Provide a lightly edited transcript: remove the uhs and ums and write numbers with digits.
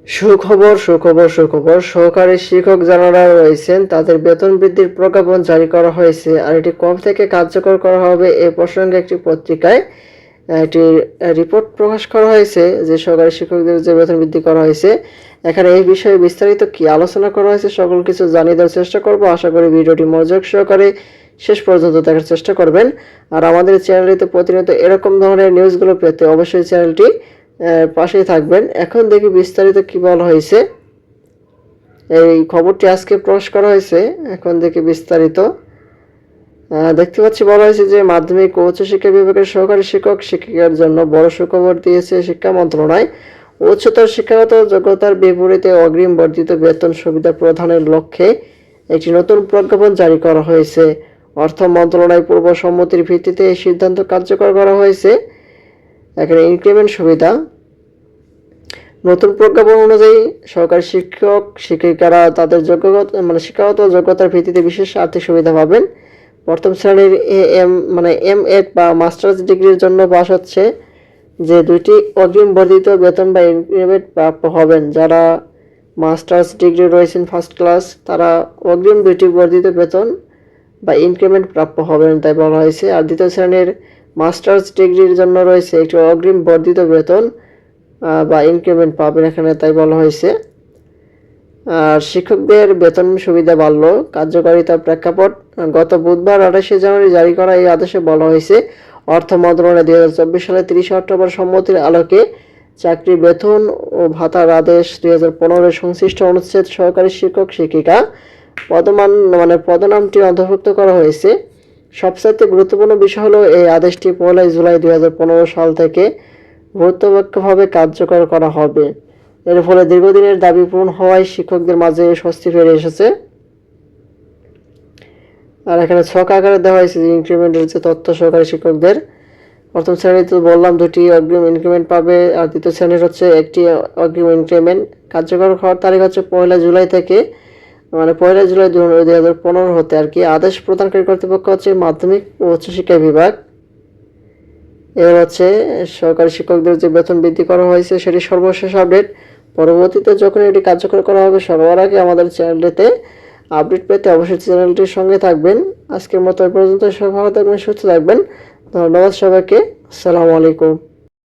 সুখবর সুখবর সুখবর সহকারী শিক্ষক যারা রয়েছেন তাদের বেতন বৃদ্ধির প্রজ্ঞাপন জারি করা হয়েছে আর এটি কবে থেকে কার্যকর করা হবে এ প্রসঙ্গে একটি পত্রিকায় একটি রিপোর্ট প্রকাশ করা হয়েছে যে সহকারী শিক্ষকদের যে বেতন বৃদ্ধি করা হয়েছে। এখানে এই বিষয়ে বিস্তারিত কি আলোচনা করা হয়েছে সকল কিছু জানিয়ে দেওয়ার চেষ্টা করব। আশা করি ভিডিওটি মনোযোগ সহকারে শেষ পর্যন্ত দেখার চেষ্টা করবেন। আর আমাদের চ্যানেলটিতে প্রতিনিয়ত এরকম ধরনের নিউজগুলো পেতে অবশ্যই চ্যানেলটি পাশেই থাকবেন। এখন দেখি বিস্তারিত কি বলা হয়েছে। এই খবরটি আজকে প্রকাশ করা হয়েছে। এখন দেখি বিস্তারিত। দেখতে পাচ্ছি বলা হয়েছে যে মাধ্যমিক ও উচ্চশিক্ষা বিভাগের সহকারী শিক্ষক শিক্ষিকার জন্য বড় সুখবর দিয়েছে শিক্ষা মন্ত্রণালয়। উচ্চতর শিক্ষাগত যোগ্যতার বিপরীতে অগ্রিম বর্ধিত বেতন সুবিধা প্রদানের লক্ষ্যে একটি নতুন প্রজ্ঞাপন জারি করা হয়েছে। অর্থ মন্ত্রণালয় পূর্ব সম্মতির ভিত্তিতে এই সিদ্ধান্ত কার্যকর করা হয়েছে। এখানে ইনক্রিমেন্ট সুবিধা। নতুন প্রজ্ঞাপন অনুযায়ী সহকারী শিক্ষক শিক্ষিকারা তাদের শিক্ষাগত যোগ্যতার ভিত্তিতে বিশেষ আর্থিক সুবিধা পাবেন। প্রথম শ্রেণীর এম.এড বা মাস্টার্স ডিগ্রির জন্য পাস হচ্ছে যে দুইটি অগ্রিম বর্ধিত বেতন বা ইনক্রিমেন্ট প্রাপ্য হবেন। যারা মাস্টার্স ডিগ্রি রয়েছেন ফার্স্ট ক্লাস তারা অগ্রিম দুইটি বর্ধিত বেতন বা ইনক্রিমেন্ট প্রাপ্য হবেন তাই বলা হয়েছে। আর দ্বিতীয় শ্রেণীর মাস্টার্স ডিগ্রির জন্য রয়েছে একটি অগ্রিম বর্ধিত বেতন বা ইনক্রিমেন্ট পাবেন এখানে তাই বলা হয়েছে। আর শিক্ষকদের বেতন সুবিধা বাড়ল। কার্যকারিতার প্রেক্ষাপট গত বুধবার 28 জানুয়ারি জারি করা এই আদেশে বলা হয়েছে অর্থ মন্ত্রণালয় 2024 সালে 30 অক্টোবর সম্মতির আলোকে চাকরি বেতন ও ভাতার আদেশ 2015 সংশ্লিষ্ট অনুচ্ছেদ সহকারী শিক্ষক শিক্ষিকা পদনামটি অন্তর্ভুক্ত করা হয়েছে। সবচাইতে গুরুত্বপূর্ণ বিষয় হলো এই আদেশটি 1 জুলাই 2015 সাল থেকে ভৌতভাবে কার্যকর করা হবে। এর ফলে দীর্ঘদিনের দাবি পূরণ হওয়ায় শিক্ষকদের মাঝে স্বস্তি ফিরে এসেছে। আর এখানে ছক আকারে দেওয়া হয়েছে যে ইনক্রিমেন্টের যে তথ্য সহকারী শিক্ষকদের প্রথম শ্রেণীতে বললাম দুটি অগ্রিম ইনক্রিমেন্ট পাবে আর দ্বিতীয় শ্রেণীর হচ্ছে একটি অগ্রিম ইনক্রিমেন্ট। কার্যকর হওয়ার তারিখ হচ্ছে 1 জুলাই থেকে 1 জুলাই 2015 হতে আর কি। আদেশ প্রদানকারী কর্তৃপক্ষ হচ্ছে মাধ্যমিক ও উচ্চশিক্ষা বিভাগ। এবার হচ্ছে সরকারি শিক্ষকদের যে বেতন বৃদ্ধি করা হয়েছে সেটি সর্বশেষ আপডেট। পরবর্তীতে যখন এটি কার্যকর করা হবে সবার আগে আমাদের চ্যানেলটিতে আপডেট পেতে অবশ্যই চ্যানেলটির সঙ্গে থাকবেন। আজকের মতো এই পর্যন্ত সবাই ভালো থাকবেন, সুস্থ থাকবেন। ধন্যবাদ সবাইকে। আসসালামু আলাইকুম।